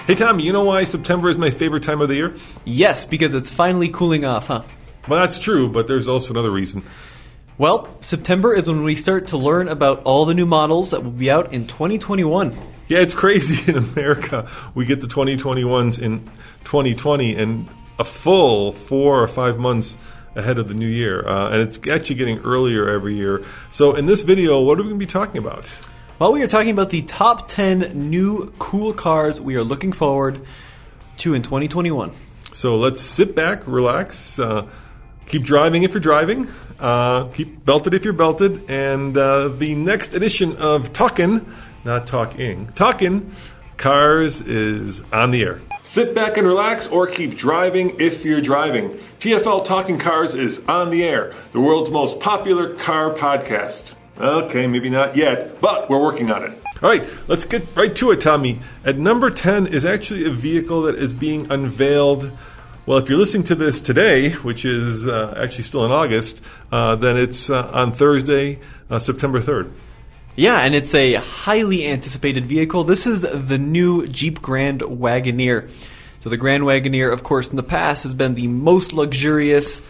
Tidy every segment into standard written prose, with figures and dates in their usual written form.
Hey, Tommy, you know why September is my favorite time of the year? Yes, because it's finally cooling off, huh? Well, that's true, but there's also another reason. Well, September is when we start to learn about all the new models that will be out in 2021. Yeah, it's crazy in America. We get the 2021s in 2020 and a full 4 or 5 months ahead of the new year. And it's actually getting earlier every year. So in this video, what are we going to be talking about? Well, we are talking about the top 10 new cool cars we are looking forward to in 2021. So let's sit back, relax, keep driving if you're driving, keep belted if you're belted, and the next edition of Talkin', not Talking, Talkin' Cars is on the air. Sit back and relax or keep driving if you're driving. TFL Talking Cars is on the air, the world's most popular car podcast. Okay, maybe not yet, but we're working on it. All right, let's get right to it, Tommy. At number 10 is actually a vehicle that is being unveiled. Well, if you're listening to this today, which is actually still in August, then it's on Thursday, September 3rd. Yeah, and it's a highly anticipated vehicle. This is the new Jeep Grand Wagoneer. So the Grand Wagoneer, of course, in the past has been the most luxurious,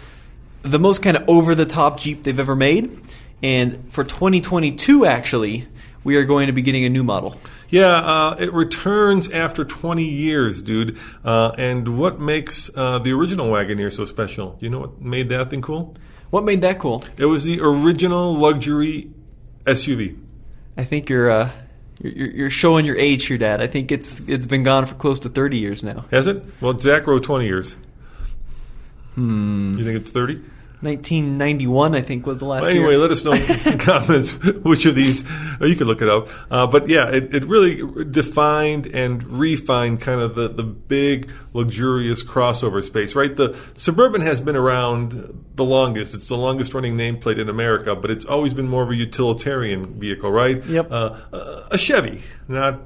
the most kind of over-the-top Jeep they've ever made. And for 2022, actually, we are going to be getting a new model. Yeah, it returns after 20 years, dude. And what makes the original Wagoneer so special? Do you know what made that thing cool? What made that cool? It was the original luxury SUV. I think you're showing your age here, Dad. I think it's been gone for close to 30 years now. Has it? Well, Zach wrote 20 years. You think it's 30? 1991, I think, was the last anyway, year. let us know in the comments which of these, or you can look it up. But yeah, it really defined and refined kind of the big, luxurious crossover space, right? The Suburban has been around the longest. It's the longest running nameplate in America, but it's always been more of a utilitarian vehicle, right? Yep. A Chevy, not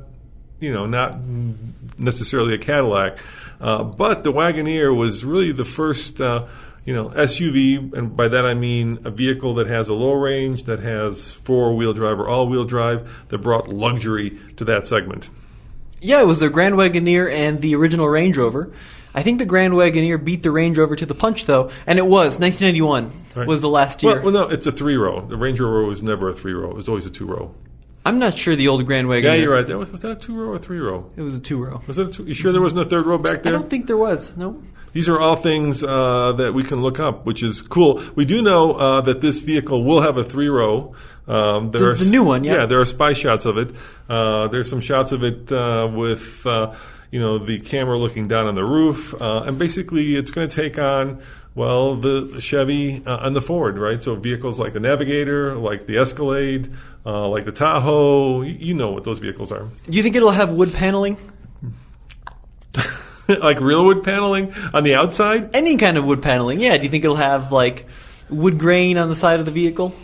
necessarily a Cadillac. But the Wagoneer was really the first SUV, and by that I mean a vehicle that has a low range, that has four-wheel drive or all-wheel drive, that brought luxury to that segment. Yeah, it was the Grand Wagoneer and the original Range Rover. I think the Grand Wagoneer beat the Range Rover to the punch, though, and it was 1991 was the last year. Well, no, it's a 3-row. The Range Rover was never a 3-row. It was always a 2-row. I'm not sure the old Grand Wagoneer. Yeah, you're right. Was that a 2-row or a 3-row? It was a 2-row. Was it you sure there wasn't a third row back there? I don't think there was. No. These are all things that we can look up, which is cool. We do know that this vehicle will have a 3-row. The new one, yeah. Yeah, there are spy shots of it. There's some shots of it with the camera looking down on the roof, and basically it's going to take on the Chevy and the Ford, right? So vehicles like the Navigator, like the Escalade, like the Tahoe. You know what those vehicles are. Do you think it'll have wood paneling? Like real wood paneling on the outside? Any kind of wood paneling, yeah. Do you think it'll have like wood grain on the side of the vehicle?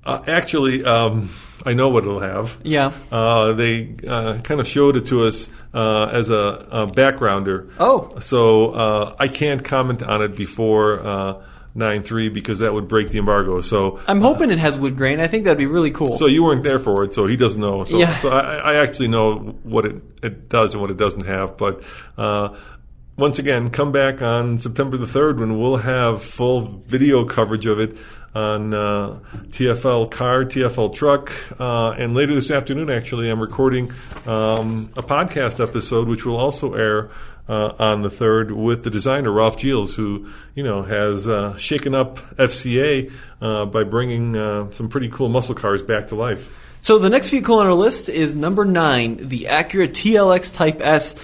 Actually, I know what it'll have. Yeah. They kind of showed it to us as a backgrounder. Oh. So I can't comment on it before 9/3 because that would break the embargo. So I'm hoping it has wood grain. I think that'd be really cool. So you weren't there for it, so he doesn't know. So, yeah. So I actually know what it does and what it doesn't have. But once again, come back on September the 3rd when we'll have full video coverage of it on TFL Car, TFL Truck, and later this afternoon, actually, I'm recording a podcast episode which will also air on the 3rd with the designer Ralph Gilles, who has shaken up FCA by bringing some pretty cool muscle cars back to life. So the next vehicle on our list is number 9, the Acura TLX Type S.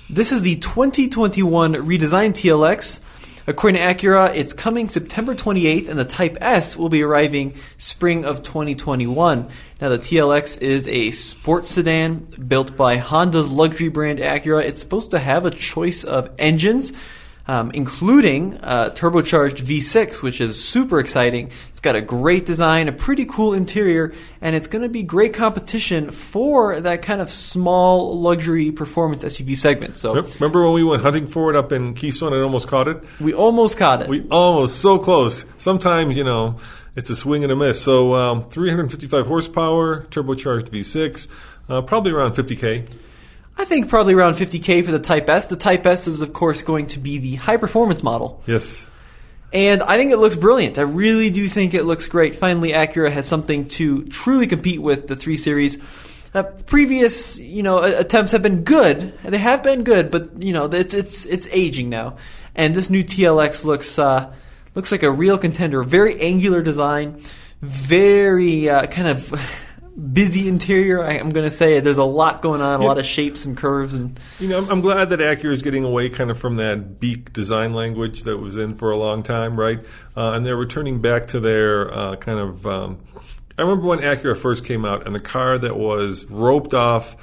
This is the 2021 redesigned TLX. According to Acura, it's coming September 28th, and the Type S will be arriving spring of 2021. Now, the TLX is a sports sedan built by Honda's luxury brand Acura. It's supposed to have a choice of engines, including turbocharged V6, which is super exciting. It's got a great design, a pretty cool interior, and it's going to be great competition for that kind of small luxury performance SUV segment. So, remember when we went hunting for it up in Keystone and almost caught it? We almost caught it. We almost, so close. Sometimes, it's a swing and a miss. So 355 horsepower, turbocharged V6, probably around $50K. I think probably around $50K for the Type S. The Type S is, of course, going to be the high-performance model. Yes. And I think it looks brilliant. I really do think it looks great. Finally, Acura has something to truly compete with the 3 Series. Previous, attempts have been good. They have been good, but it's aging now. And this new TLX looks like a real contender. Very angular design, very kind of busy interior. I'm going to say there's a lot going on, a lot of shapes and curves, and I'm glad that Acura is getting away kind of from that beak design language that was in for a long time, right? And they're returning back to their kind of. I remember when Acura first came out, and the car that was roped off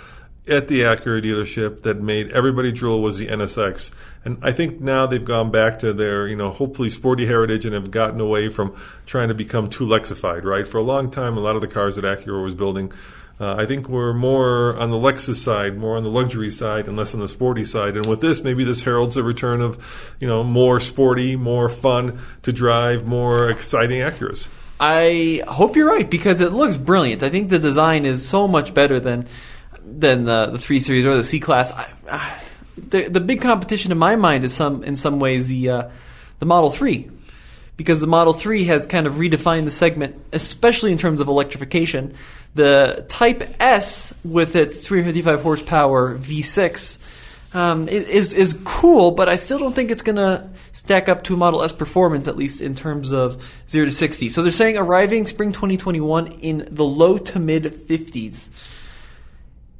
at the Acura dealership that made everybody drool was the NSX. And I think now they've gone back to their, hopefully sporty heritage and have gotten away from trying to become too Lexified, right? For a long time, a lot of the cars that Acura was building, I think were more on the Lexus side, more on the luxury side, and less on the sporty side. And with this, maybe this heralds a return of, more sporty, more fun to drive, more exciting Acuras. I hope you're right, because it looks brilliant. I think the design is so much better than the 3 Series or the C-Class. The big competition in my mind is in some ways the Model 3, because the Model 3 has kind of redefined the segment, especially in terms of electrification. The Type S, with its 355 horsepower V6, is cool, but I still don't think it's going to stack up to a Model S performance, at least in terms of 0 to 60. So they're saying arriving spring 2021 in the low to mid 50s.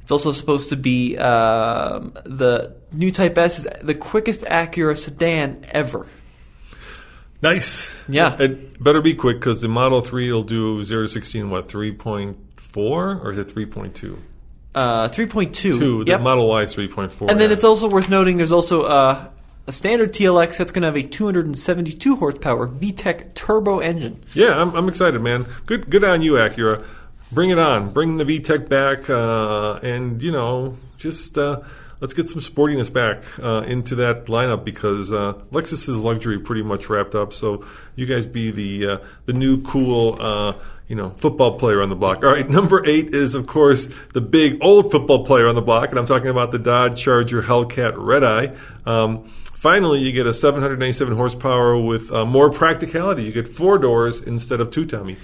It's also supposed to be the new Type S is the quickest Acura sedan ever. Nice. Yeah. It better be quick, because the Model 3 will do 0 to 60 in, 3.4? Or is it 3.2? 3.2. The Model Y is 3.4. And then it's also worth noting there's also a standard TLX that's going to have a 272 horsepower VTEC turbo engine. Yeah, I'm excited, man. Good on you, Acura. Bring it on. Bring the VTEC back, and just let's get some sportiness back into that lineup, because Lexus's luxury pretty much wrapped up. So you guys be the new cool football player on the block. All right, number 8 is, of course, the big old football player on the block, and I'm talking about the Dodge Charger Hellcat Red-Eye. Finally, you get a 797 horsepower with more practicality. You get 4 doors instead of 2, Tommy.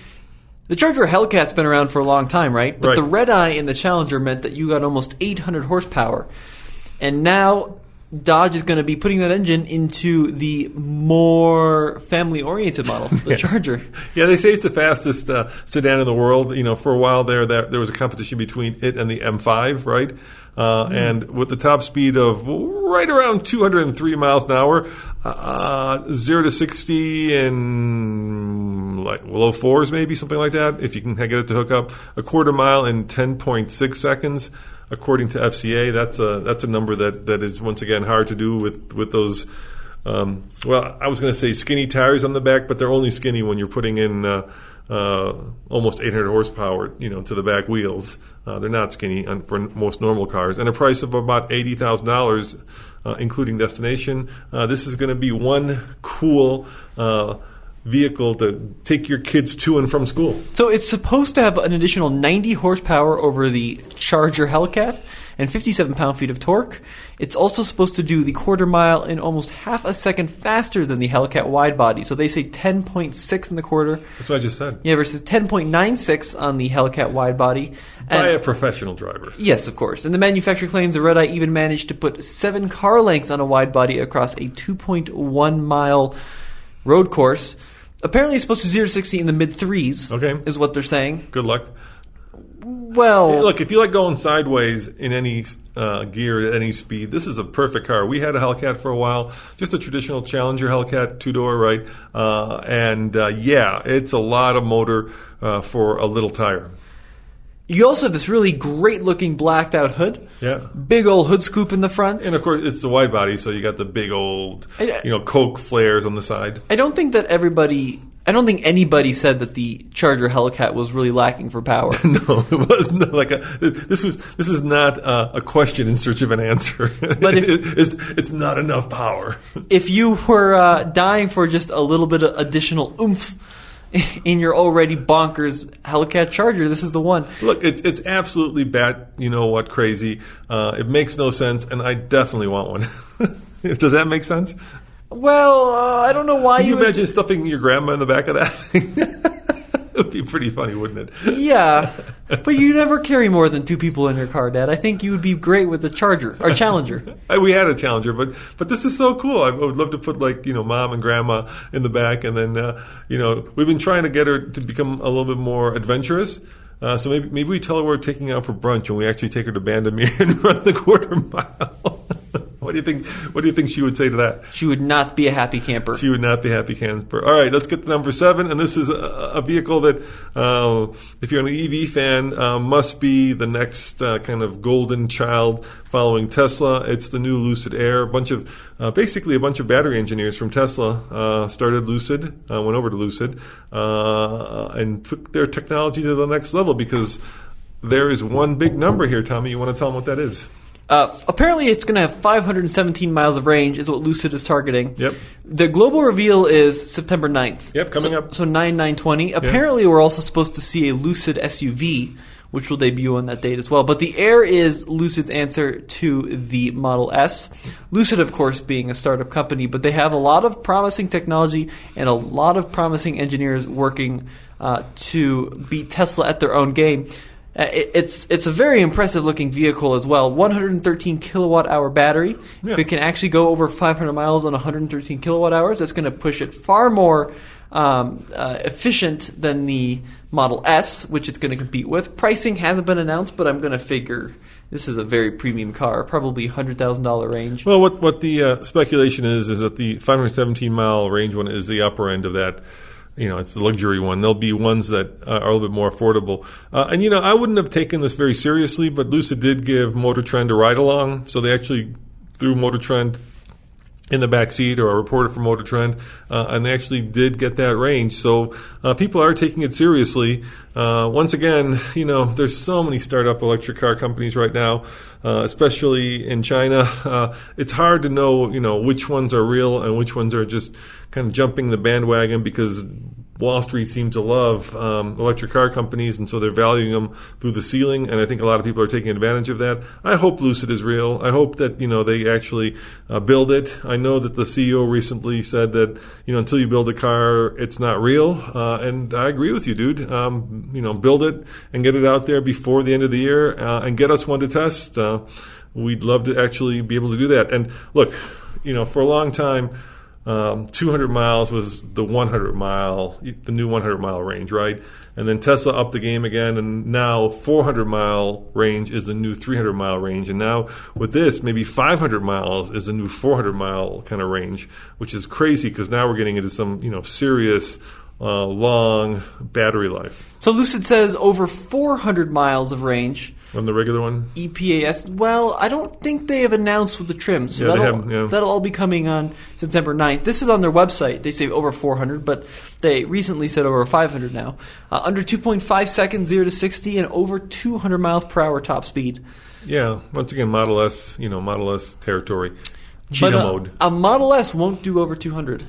The Charger Hellcat's been around for a long time, right? But right. The Red-Eye in the Challenger meant that you got almost 800 horsepower. And now Dodge is going to be putting that engine into the more family-oriented model, the Charger. Yeah, they say it's the fastest sedan in the world. For a while there was a competition between it and the M5, right? And with the top speed of right around 203 miles an hour, 0 to 60 in low 4s, maybe something like that. If you can get it to hook up, a quarter mile in 10.6 seconds. According to FCA, that's a number that is once again hard to do with those. I was going to say skinny tires on the back, but they're only skinny when you're putting in almost 800 horsepower, to the back wheels. They're not skinny for most normal cars, and a price of about $80,000, including destination. This is going to be one cool vehicle to take your kids to and from school. So it's supposed to have an additional 90 horsepower over the Charger Hellcat and 57 pound-feet of torque. It's also supposed to do the quarter mile in almost half a second faster than the Hellcat wide body. So they say 10.6 in the quarter. That's what I just said. Yeah, versus 10.96 on the Hellcat wide body. By a professional driver. Yes, of course. And the manufacturer claims the Red-Eye even managed to put 7 car lengths on a wide body across a 2.1 mile road course. Apparently it's supposed to 0 to 60 in the mid-3s, okay, is what they're saying. Good luck. Well, hey, look, if you like going sideways in any gear at any speed, this is a perfect car. We had a Hellcat for a while, just a traditional Challenger Hellcat 2-door, right? It's a lot of motor for a little tire. You also have this really great-looking blacked-out hood. Yeah. Big old hood scoop in the front. And, of course, it's the wide body, so you got the big old, Coke flares on the side. I don't think anybody said that the Charger Hellcat was really lacking for power. No, it wasn't this is not a question in search of an answer. But it's not enough power. If you were dying for just a little bit of additional oomph, in your already bonkers Hellcat Charger, this is the one. Look, it's absolutely bat, you know what, crazy. It makes no sense, and I definitely want one. Does that make sense? Well, I don't know why Can you would- imagine stuffing your grandma in the back of that thing? It would be pretty funny, wouldn't it? Yeah, but you never carry more than 2 people in your car, Dad. I think you would be great with the Charger or Challenger. We had a Challenger, but this is so cool. I would love to put mom and grandma in the back, and then we've been trying to get her to become a little bit more adventurous. So maybe we tell her we're taking her out for brunch, and we actually take her to Bandamere and run the quarter mile. What do you think? What do you think she would say to that? She would not be a happy camper. She would not be a happy camper. All right, let's get to number 7, and this is a vehicle that, if you're an EV fan, must be the next kind of golden child following Tesla. It's the new Lucid Air. Basically a bunch of battery engineers from Tesla started Lucid, went over to Lucid, and took their technology to the next level, because there is one big number here, Tommy. You want to tell them what that is? Apparently, it's going to have 517 miles of range, is what Lucid is targeting. Yep. The global reveal is September 9th. Yep, coming up. So 9/9/20. Apparently, we're also supposed to see a Lucid SUV, which will debut on that date as well. But the Air is Lucid's answer to the Model S. Lucid, of course, being a startup company, but they have a lot of promising technology and a lot of promising engineers working to beat Tesla at their own game. It's a very impressive looking vehicle as well. 113 kilowatt hour battery. Yeah. If it can actually go over 500 miles on 113 kilowatt hours, that's going to push it far more efficient than the Model S, which it's going to compete with. Pricing hasn't been announced, but I'm going to figure this is a very premium car, probably $100,000 range. Well, what the speculation is that the 517-mile range one is the upper end of that. It's the luxury one. There'll be ones that are a little bit more affordable. And I wouldn't have taken this very seriously, but Lucid did give Motor Trend a ride along. So they actually threw Motor Trend in the back seat, or a reporter from Motor Trend, and they actually did get that range. So people are taking it seriously. Once again, there's so many startup electric car companies right now, especially in China. It's hard to know, which ones are real and which ones are just kind of jumping the bandwagon, because Wall Street seems to love electric car companies, and so they're valuing them through the ceiling, and I think a lot of people are taking advantage of that. I hope Lucid is real. I hope that, they actually build it. I know that the CEO recently said that, until you build a car, it's not real, and I agree with you, dude. Build it and get it out there before the end of the year, and get us one to test. We'd love to actually be able to do that. And look, for a long time, 200 miles was the new 100-mile range, right? And then Tesla upped the game again, and now 400-mile range is the new 300-mile range. And now with this, maybe 500 miles is the new 400-mile kind of range, which is crazy, because now we're getting into some, serious long battery life. So Lucid says over 400 miles of range. On the regular one? EPAS. Well, I don't think they have announced with the trim. So Yeah, that'll all be coming on September 9th. This is on their website. They say over 400, but they recently said over 500 now. Under 2.5 seconds, 0 to 60, and over 200 miles per hour top speed. Yeah, once again, Model S, Model S territory. Cheetah mode. A Model S won't do over 200.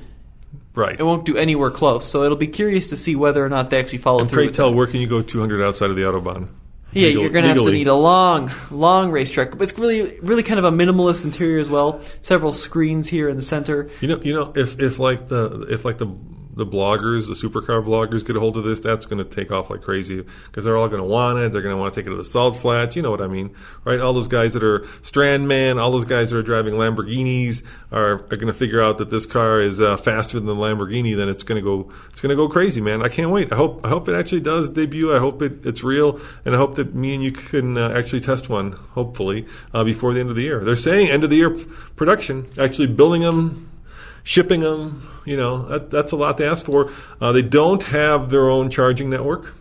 Right. It won't do anywhere close. So it'll be curious to see whether or not they actually follow and through. Pray tell, where can you go 200 outside of the Autobahn? Yeah, you're going to have to need a long racetrack. But it's really kind of a minimalist interior as well. Several screens here in the center. If the bloggers, the supercar bloggers, get a hold of this, that's going to take off like crazy, because they're all going to want it. They're going to want to take it to the salt flats. You know what I mean, right? All those guys that are Strandman, all those guys that are driving Lamborghinis are going to figure out that this car is faster than the Lamborghini. Then it's going to go crazy, man. I can't wait. I hope it actually does debut. I hope it's real, and I hope that me and you can actually test one, hopefully, before the end of the year. They're saying end of the year production, actually building them, shipping them. That's a lot to ask for. They don't have their own charging network.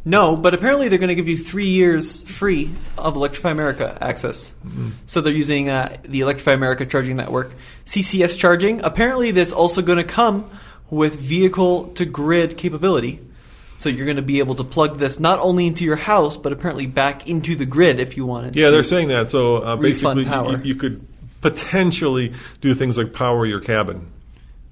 No, but apparently they're going to give you 3 years free of Electrify America access. Mm-hmm. So they're using the Electrify America charging network. CCS charging. Apparently this also going to come with vehicle-to-grid capability. So you're going to be able to plug this not only into your house, but apparently back into the grid if you wanted to. Yeah, they're saying that. So basically power. You could potentially do things like power your cabin.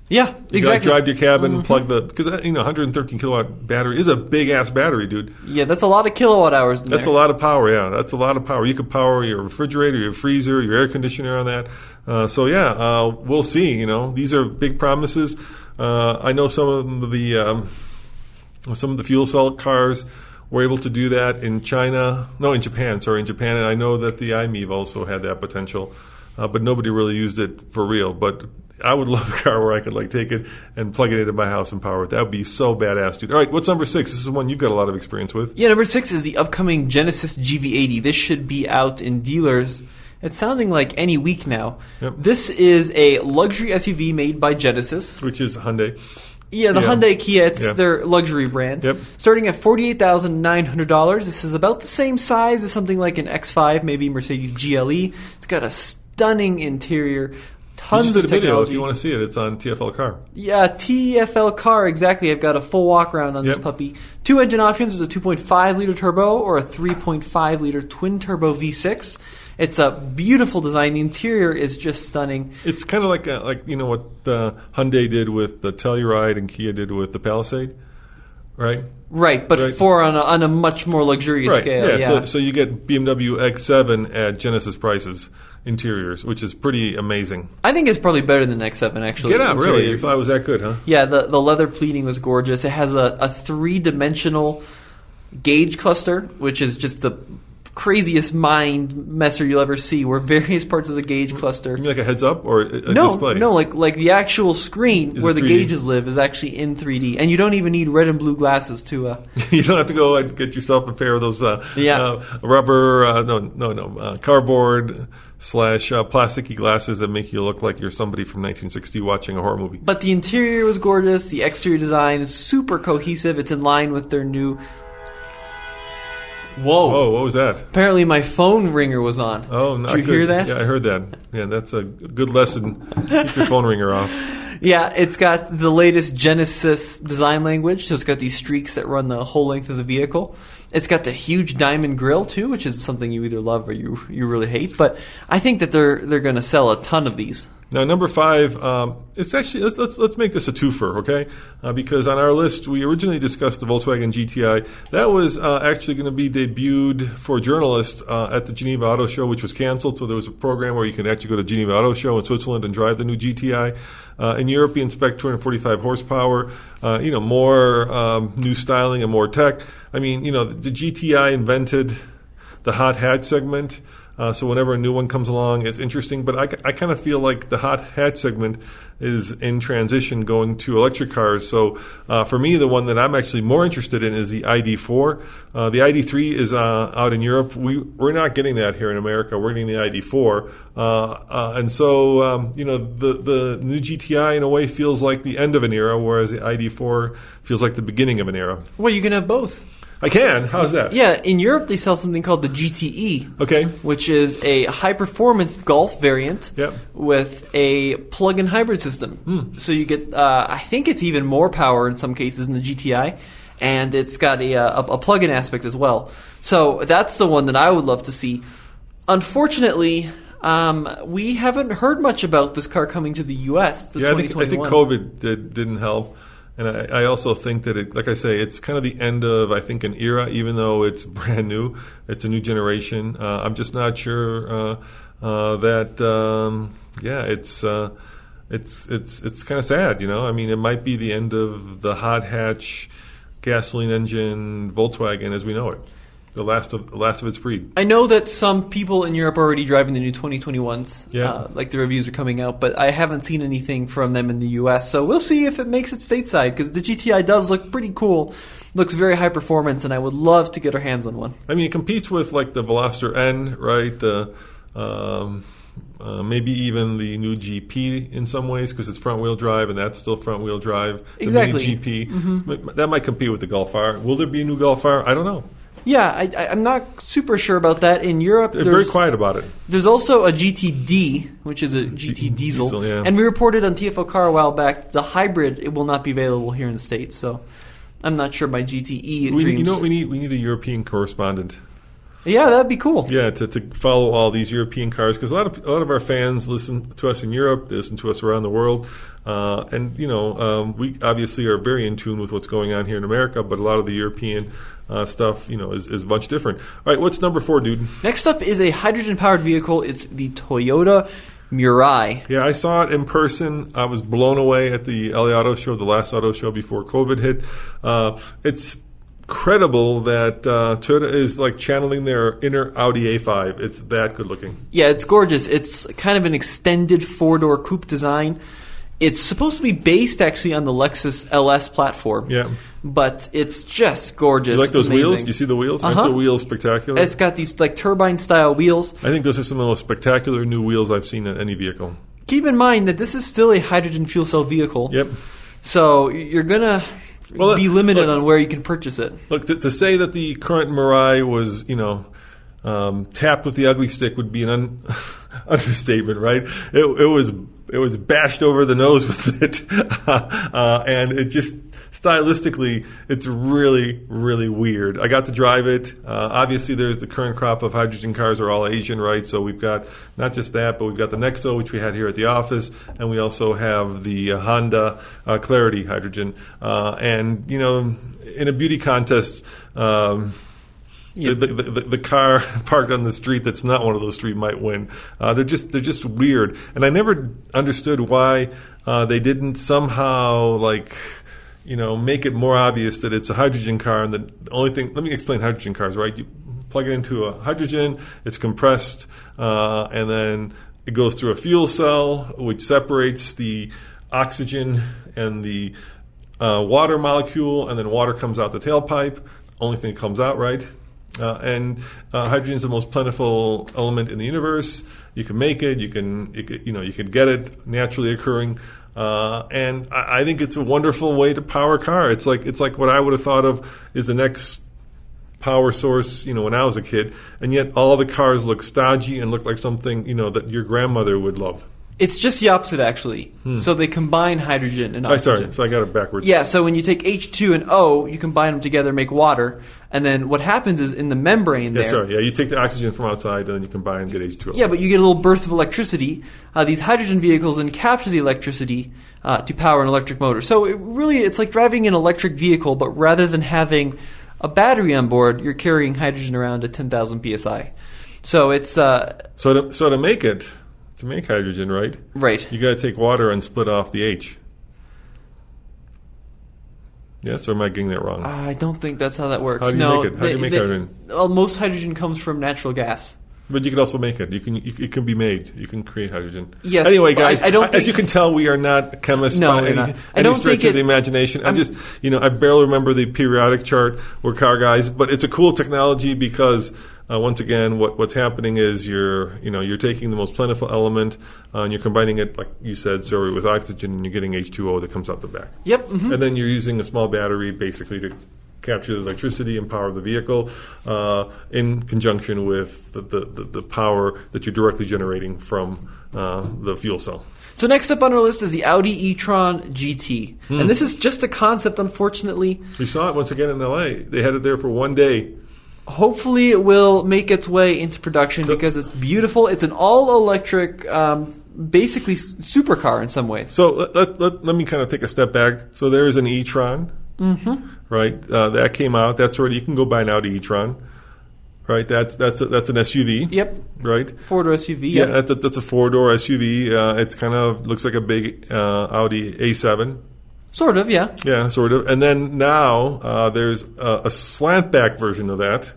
Yeah, You exactly. gotta drive to your cabin and plug because 113 kilowatt battery is a big ass battery, dude. Yeah, that's a lot of kilowatt hours in That's there. a lot of power. Yeah, that's a lot of power. You could power your refrigerator, your freezer, your air conditioner on that. We'll see. These are big promises. I know some of the fuel cell cars were able to do that in Japan. And I know that the iMeave also had that potential, but nobody really used it for real. But I would love a car where I could take it and plug it into my house and power it. That would be so badass, dude. All right, what's number 6? This is one you've got a lot of experience with. Yeah, number 6 is the upcoming Genesis GV80. This should be out in dealers. It's sounding like any week now. Yep. This is a luxury SUV made by Genesis. Which is Hyundai. Yeah, the Hyundai Kia, it's Yeah. their luxury brand. Yep. Starting at $48,900. This is about the same size as something like an X5, maybe Mercedes GLE. It's got a stunning interior, You tons just of did a video. technology. If you want to see it, it's on TFL Car. Yeah, TFL car, exactly. I've got a full walk around on this Yep. puppy. 2 engine options. There's a 2.5-liter turbo or a 3.5-liter twin-turbo V6. It's a beautiful design. The interior is just stunning. It's kind of like what the Hyundai did with the Telluride and Kia did with the Palisade, right? Right, but Right. on a much more luxurious Right. scale. Yeah. So you get BMW X7 at Genesis prices, interiors, which is pretty amazing. I think it's probably better than X7, actually. Get out, really? Interior. You thought it was that good, huh? Yeah, the leather pleating was gorgeous. It has a 3-dimensional gauge cluster, which is just the craziest mind messer you'll ever see, where various parts of the gauge cluster... You mean like a heads up or a display? No, like the actual screen Is where it the 3D? gauges live is actually in 3D, and you don't even need red and blue glasses to. You don't have to go and get yourself a pair of those Yeah. rubber, cardboard / plasticky glasses that make you look like you're somebody from 1960 watching a horror movie. But the interior was gorgeous. The exterior design is super cohesive. It's in line with their new. Whoa! Oh, what was that? Apparently, my phone ringer was on. Oh, not Did you good. hear that? Yeah, I heard that. Yeah, that's a good lesson. Keep your phone ringer off. Yeah, it's got the latest Genesis design language, so it's got these streaks that run the whole length of the vehicle. It's got the huge diamond grille too, which is something you either love or you really hate. But I think that they're going to sell a ton of these. Now, number 5, it's actually let's make this a twofer, okay? Because on our list, we originally discussed the Volkswagen GTI. That was actually going to be debuted for journalists at the Geneva Auto Show, which was canceled. So there was a program where you can actually go to Geneva Auto Show in Switzerland and drive the new GTI. In Europe, you inspect 245 horsepower, more new styling and more tech. I mean, the GTI invented the hot hatch segment. So whenever a new one comes along, it's interesting. But I kind of feel like the hot hatch segment is in transition going to electric cars. So for me, the one that I'm actually more interested in is the ID4. The ID3 is out in Europe. We're not getting that here in America. We're getting the ID4. And so, the new GTI in a way feels like the end of an era, whereas the ID4 feels like the beginning of an era. Well, you can have both. I can. How's that? Yeah, in Europe they sell something called the GTE. Okay. Which is a high-performance Golf variant Yep. with a plug-in hybrid system. So you get, I think it's even more power in some cases than the GTI, and it's got a plug-in aspect as well. So that's the one that I would love to see. Unfortunately, we haven't heard much about this car coming to the U.S. I think COVID didn't help. And I also think that, like I say, it's kind of the end of, I think, an era, even though it's brand new. It's a new generation. I'm just not sure that, it's kind of sad, I mean, it might be the end of the hot hatch gasoline engine Volkswagen as we know it. The last of its breed. I know that some people in Europe are already driving the new 2021s. Yeah. Like the reviews are coming out, but I haven't seen anything from them in the U.S. So we'll see if it makes it stateside, because the GTI does look pretty cool. Looks very high performance, and I would love to get our hands on one. I mean, it competes with like the Veloster N, right? The maybe even the new GP in some ways, because it's front wheel drive, and that's still front wheel drive. The Exactly. Mini GP that might compete with the Golf R. Will there be a new Golf R? I don't know. Yeah, I'm not super sure about that. In Europe, They're very quiet about it. There's also a GTD, which is a GT diesel. yeah. And we reported on TFL Car a while back, the hybrid, it will not be available here in the States. So I'm not sure my GTE dreams. We need a European correspondent. Yeah, that'd be cool. Yeah, to follow all these European cars, because a lot of our fans listen to us in Europe, they listen to us around the world, and we obviously are very in tune with what's going on here in America, but a lot of the European stuff, is much different. All right, what's number 4, dude? Next up is a hydrogen-powered vehicle. It's the Toyota Mirai. Yeah, I saw it in person. I was blown away at the LA Auto Show, the last auto show before COVID hit. It's credible that Toyota is like channeling their inner Audi A5. It's that good looking. Yeah, it's gorgeous. It's kind of an extended 4-door coupe design. It's supposed to be based actually on the Lexus LS platform. Yeah. But it's just gorgeous. You like those amazing. wheels? You see the wheels? Aren't the wheels spectacular? It's got these like turbine-style wheels. I think those are some of the most spectacular new wheels I've seen in any vehicle. Keep in mind that this is still a hydrogen fuel cell vehicle. Yep. So you're going to be limited on where you can purchase it. Look, to say that the current Mirai was, tapped with the ugly stick would be an understatement, right? It was bashed over the nose with it, and it just stylistically, it's really, really weird. I got to drive it. Obviously, there's the current crop of hydrogen cars are all Asian, right? So we've got not just that, but we've got the Nexo, which we had here at the office, and we also have the Honda Clarity hydrogen. And in a beauty contest. The car parked on the street that's not one of those three might win. They're just weird, and I never understood why they didn't somehow make it more obvious that it's a hydrogen car. And the only thing, let me explain hydrogen cars, right? You plug it into a hydrogen, it's compressed, and then it goes through a fuel cell, which separates the oxygen and the water molecule, and then water comes out the tailpipe. Only thing that comes out, right? And hydrogen is the most plentiful element in the universe. You can make it. You can get it naturally occurring. And I think it's a wonderful way to power a car. It's like what I would have thought of is the next power source, when I was a kid. And yet all the cars look stodgy and look like something, that your grandmother would love. It's just the opposite, actually. So they combine hydrogen and oxygen. Sorry, so I got it backwards. Yeah, so when you take H2 and O, you combine them together, make water, and then what happens is in the membrane you take the oxygen from outside and then you combine and get H2O. Yeah, but you get a little burst of electricity. These hydrogen vehicles then capture the electricity to power an electric motor. So it's like driving an electric vehicle, but rather than having a battery on board, you're carrying hydrogen around at 10,000 psi. So it's to make hydrogen, right? Right. You got to take water and split off the H. Yes, or am I getting that wrong? I don't think that's how that works. How do you make it? How do you make hydrogen? Well, most hydrogen comes from natural gas. But you can also make it. It can be made. You can create hydrogen. Yes. Anyway, guys, I don't as you can tell, we are not chemists by any stretch of the imagination. I barely remember the periodic chart. We're car guys, but it's a cool technology because once again, what's happening is you're taking the most plentiful element and you're combining it, like you said, sorry, with oxygen, and you're getting H2O that comes out the back. Yep. Mm-hmm. And then you're using a small battery basically to capture the electricity and power the vehicle in conjunction with the power that you're directly generating from the fuel cell. So next up on our list is the Audi e-tron GT. And this is just a concept, unfortunately. We saw it once again in LA. They had it there for one day. Hopefully it will make its way into production because it's beautiful. It's an all-electric, basically supercar in some ways. So let me kind of take a step back. So there is an e-tron. Mm-hmm. Right, that came out. That's already, you can go buy an Audi e-tron. Right, that's an SUV. Yep. Right. 4-door SUV. Yeah, that's a 4-door SUV. It's kind of looks like a big Audi A7. Sort of, yeah. Yeah, sort of. And then now there's a slant-back version of that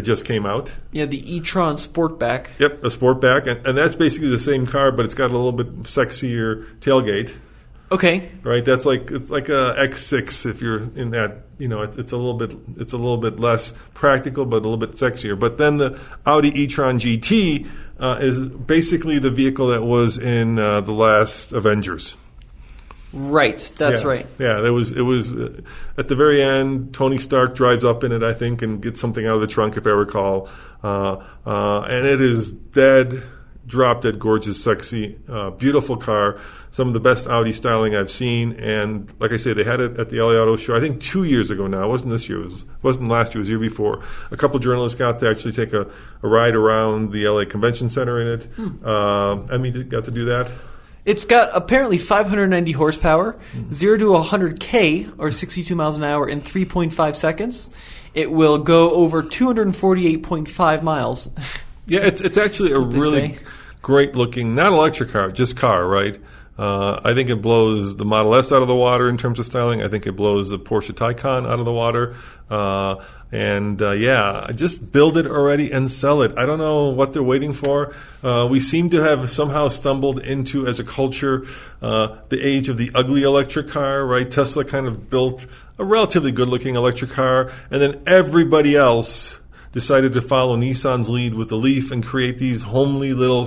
just came out. Yeah, the e-tron Sportback. Yep, a Sportback, and that's basically the same car, but it's got a little bit sexier tailgate. Okay. Right, it's like a X6 if you're in that. It's a little bit less practical, but a little bit sexier. But then the Audi e-tron GT is basically the vehicle that was in the last Avengers. Right, that's right. Yeah, it was at the very end. Tony Stark drives up in it, I think, and gets something out of the trunk, if I recall. And it is dead drop dead gorgeous, sexy, beautiful car. Some of the best Audi styling I've seen. And like I say, they had it at the LA Auto Show, I think 2 years ago now. It wasn't this year. It wasn't last year. It was the year before. A couple journalists got to actually take a ride around the LA Convention Center in it. Emmy got to do that. It's got apparently 590 horsepower, 0 to 100K, or 62 miles an hour, in 3.5 seconds. It will go over 248.5 miles. Yeah, it's actually a really great-looking, not electric car, just car, right? I think it blows the Model S out of the water in terms of styling. I think it blows the Porsche Taycan out of the water. Just build it already and sell it. I don't know what they're waiting for. We seem to have somehow stumbled into, as a culture, the age of the ugly electric car, right? Tesla kind of built a relatively good-looking electric car, and then everybody else decided to follow Nissan's lead with the Leaf and create these homely little,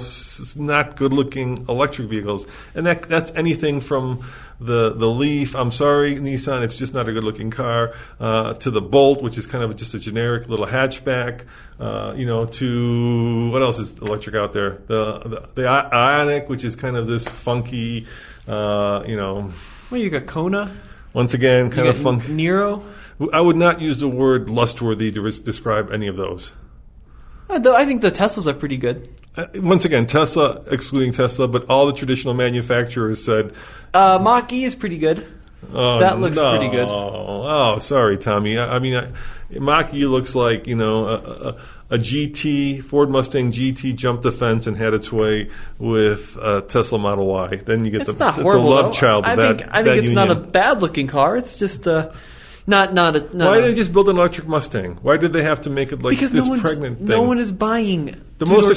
not good-looking electric vehicles. And that's anything from the Leaf, I'm sorry, Nissan, it's just not a good-looking car, to the Bolt, which is kind of just a generic little hatchback, to what else is electric out there? The Ioniq, which is kind of this funky, Well, you got Kona. Once again, kind of funky. Nero. I would not use the word lustworthy to describe any of those. I think the Teslas are pretty good. Once again, Tesla, excluding Tesla, but all the traditional manufacturers said... Mach-E is pretty good. That looks pretty good. Oh, sorry, Tommy. Mach-E looks like, a GT, Ford Mustang GT jumped the fence and had its way with a Tesla Model Y. Then you get the love child of that. I think it's not a bad-looking car. It's just... Why did they just build an electric Mustang? Why did they have to make it like this pregnant thing? No one is buying the most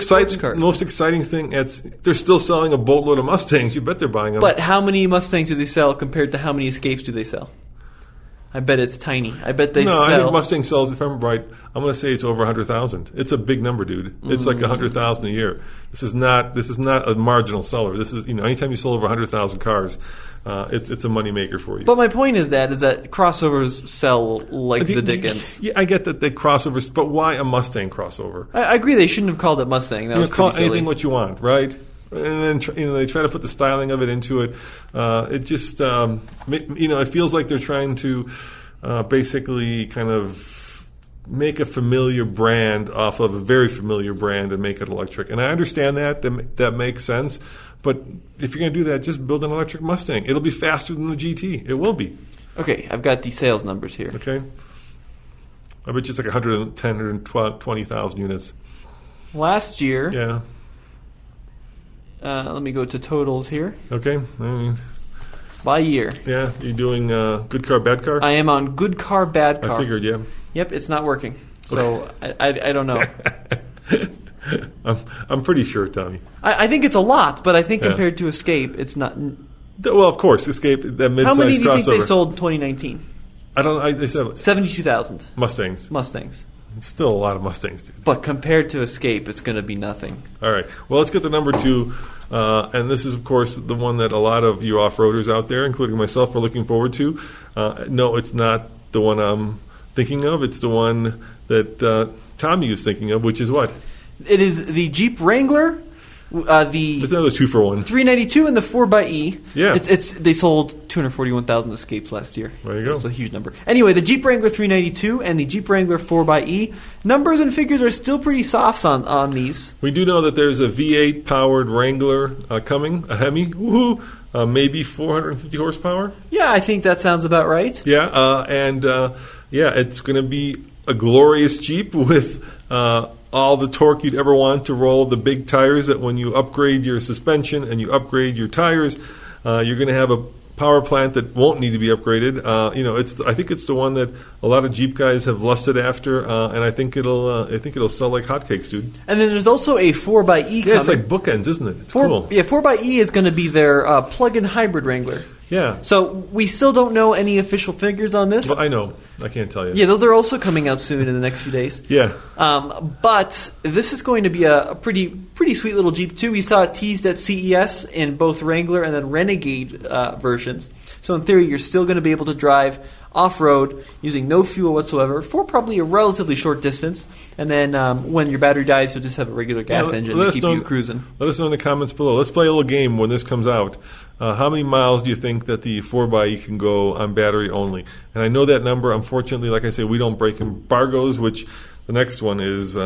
exciting thing. They're still selling a boatload of Mustangs. You bet they're buying them. But how many Mustangs do they sell compared to how many Escapes do they sell? I bet it's tiny. I bet they sell... No, I think Mustang sells, if I'm right, I'm going to say it's over 100,000. It's a big number, dude. It's like 100,000 a year. This is not a marginal seller. This is, anytime you sell over 100,000 cars, it's a moneymaker for you. But my point is that crossovers sell like the Dickens. Yeah, I get that the crossovers, but why a Mustang crossover? I agree they shouldn't have called it Mustang. That was call silly. Anything what you want, right? And then they try to put the styling of it into it. It just it feels like they're trying to basically kind of make a familiar brand off of a very familiar brand and make it electric. And I understand that makes sense. But if you're going to do that, just build an electric Mustang. It'll be faster than the GT. It will be. Okay, I've got the sales numbers here. Okay. I bet you it's like 110,000, 120,000 units. Last year. Yeah. Let me go to totals here. Okay. By year. Yeah. You're doing good car, bad car? I am on good car, bad car. I figured, yeah. Yep, it's not working. So I don't know. I'm pretty sure, Tommy. I think it's a lot, but I think compared to Escape, it's not. Well, of course, Escape, that mid-size crossover. How many do you think they sold in 2019? I don't know. They said 72,000. Mustangs. It's still a lot of Mustangs, dude. But compared to Escape, it's going to be nothing. All right. Well, let's get to number 2. And this is, of course, the one that a lot of you off-roaders out there, including myself, are looking forward to. No, it's not the one I'm thinking of. It's the one that Tommy is thinking of, which is what? It is the Jeep Wrangler. It's another 2-for-1. 392 and the 4xe. Yeah. They sold 241,000 Escapes last year. There you go. It's a huge number. Anyway, the Jeep Wrangler 392 and the Jeep Wrangler 4xe. Numbers and figures are still pretty soft on these. We do know that there's a V8 powered Wrangler coming, a Hemi. Woohoo! Maybe 450 horsepower. Yeah, I think that sounds about right. Yeah, it's going to be a glorious Jeep with all the torque you'd ever want to roll the big tires that when you upgrade your suspension and you upgrade your tires, you're going to have a power plant that won't need to be upgraded. I think it's the one that a lot of Jeep guys have lusted after, and I think it'll sell like hotcakes, dude. And then there's also a 4xe coming. Yeah, it's like bookends, isn't it? It's cool. Yeah, 4xe is going to be their plug-in hybrid Wrangler. Yeah. So we still don't know any official figures on this. Well, I know. I can't tell you. Yeah, those are also coming out soon in the next few days. Yeah. But this is going to be a pretty sweet little Jeep, too. We saw it teased at CES in both Wrangler and then Renegade versions. So in theory, you're still going to be able to drive off-road using no fuel whatsoever for probably a relatively short distance. And then when your battery dies, you'll just have a regular gas engine to keep you cruising. Let us know in the comments below. Let's play a little game when this comes out. How many miles do you think that the 4xe can go on battery only? And I know that number. Unfortunately, like I say, we don't break embargoes, which the next one is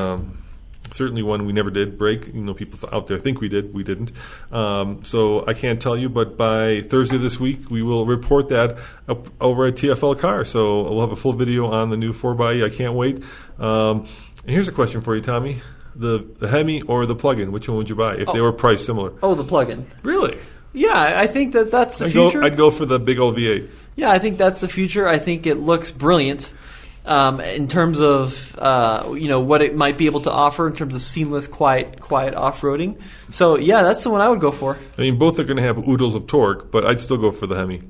certainly one we never did break. People out there think we did. We didn't. So I can't tell you, but by Thursday this week, we will report that up over at TFL Car. So we'll have a full video on the new 4xe. I can't wait. And here's a question for you, Tommy. The Hemi or the plug-in, which one would you buy if they were priced similar? Oh, the plug-in. Really? Yeah, I think that's the future. I'd go for the big old V8. Yeah, I think that's the future. I think it looks brilliant in terms of what it might be able to offer in terms of seamless, quiet off-roading. So, yeah, that's the one I would go for. I mean, both are going to have oodles of torque, but I'd still go for the Hemi.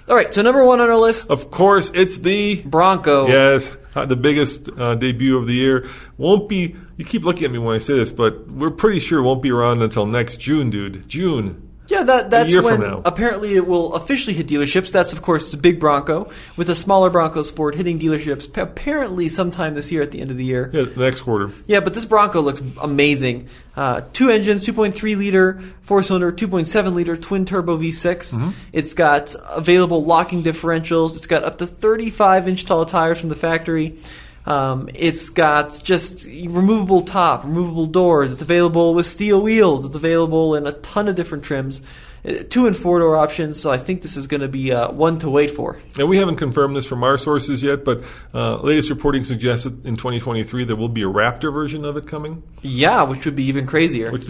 All right, so number 1 on our list. Of course, it's the Bronco. Yes, the biggest debut of the year. Won't be, you keep looking at me when I say this, but we're pretty sure it won't be around until next June, dude. June. Yeah, that's when now. Apparently it will officially hit dealerships. That's, of course, the big Bronco, with a smaller Bronco Sport hitting dealerships apparently sometime this year at the end of the year. Yeah, the next quarter. Yeah, but this Bronco looks amazing. 2 engines, 2.3-liter, 4-cylinder, 2.7-liter twin-turbo V6. Mm-hmm. It's got available locking differentials. It's got up to 35-inch tall tires from the factory. It's got just removable top, removable doors. It's available with steel wheels. It's available in a ton of different trims, 2 and 4-door options. So I think this is going to be one to wait for. And we haven't confirmed this from our sources yet, but latest reporting suggests that in 2023 there will be a Raptor version of it coming. Yeah, which would be even crazier. Which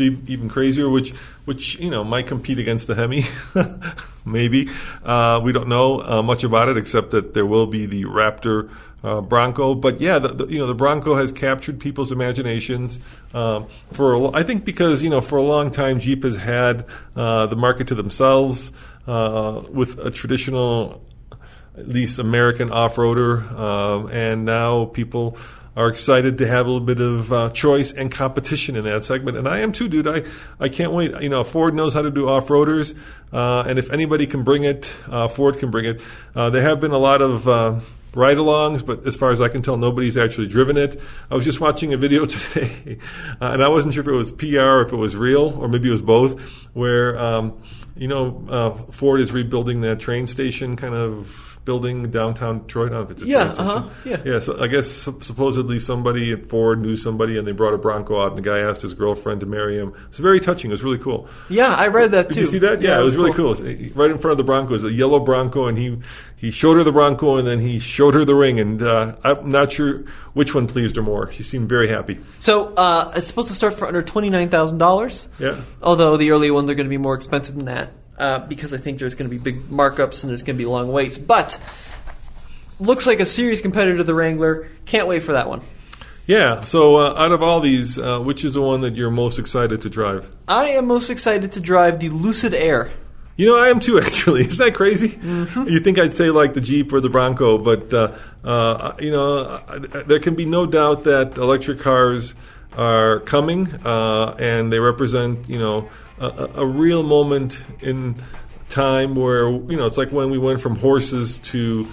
might compete against the Hemi, maybe. We don't know much about it except that there will be the Raptor Bronco. But yeah, the Bronco has captured people's imaginations I think because for a long time Jeep has had the market to themselves with a traditional, at least American off-roader, and now people are excited to have a little bit of choice and competition in that segment. And I am too, dude. I can't wait. Ford knows how to do off-roaders, and if anybody can bring it, Ford can bring it. There have been a lot of ride-alongs, but as far as I can tell, nobody's actually driven it. I was just watching a video today, and I wasn't sure if it was PR or if it was real, or maybe it was both, where, Ford is rebuilding that train station kind of building downtown Detroit. I don't know if it's a train station. Yeah, so I guess supposedly somebody at Ford knew somebody, and they brought a Bronco out, and the guy asked his girlfriend to marry him. It was very touching. It was really cool. Yeah, I read that too. Did you see that? Yeah, it was really cool. Right in front of the Bronco is a yellow Bronco, and he showed her the Bronco, and then he showed her the ring, and I'm not sure which one pleased her more. She seemed very happy. So it's supposed to start for under $29,000. Yeah. Although the early ones are going to be more expensive than that. Because I think there's going to be big markups and there's going to be long waits. But looks like a serious competitor to the Wrangler. Can't wait for that one. Yeah, so out of all these, which is the one that you're most excited to drive? I am most excited to drive the Lucid Air. I am too, actually. Isn't that crazy? Mm-hmm. You think I'd say like the Jeep or the Bronco, but, there can be no doubt that electric cars are coming, and they represent, a real moment in time where, it's like when we went from horses to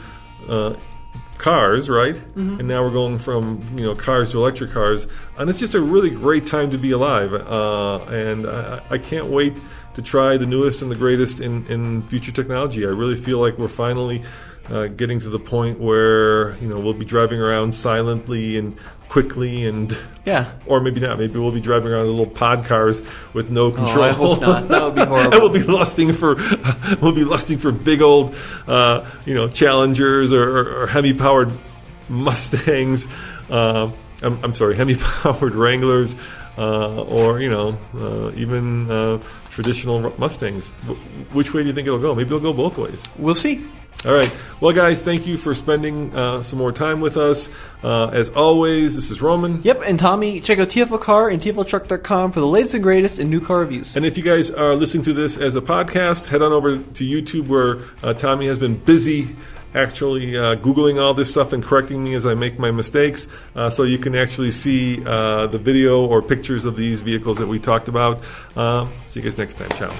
cars, right? Mm-hmm. And now we're going from, cars to electric cars. And it's just a really great time to be alive. And I can't wait to try the newest and the greatest in future technology. I really feel like we're finally getting to the point where, we'll be driving around silently and quickly, and or maybe not. Maybe we'll be driving around in little pod cars with no control. I hope not. That would be horrible. And we'll be lusting for big old, Challengers or Hemi-powered Mustangs. I'm sorry, Hemi-powered Wranglers, or even traditional Mustangs. Which way do you think it'll go? Maybe it'll go both ways. We'll see. All right. Well, guys, thank you for spending some more time with us. As always, this is Roman. Yep, and Tommy. Check out TFL Car and TFLtruck.com for the latest and greatest in new car reviews. And if you guys are listening to this as a podcast, head on over to YouTube, where Tommy has been busy actually Googling all this stuff and correcting me as I make my mistakes, so you can actually see the video or pictures of these vehicles that we talked about. See you guys next time. Ciao.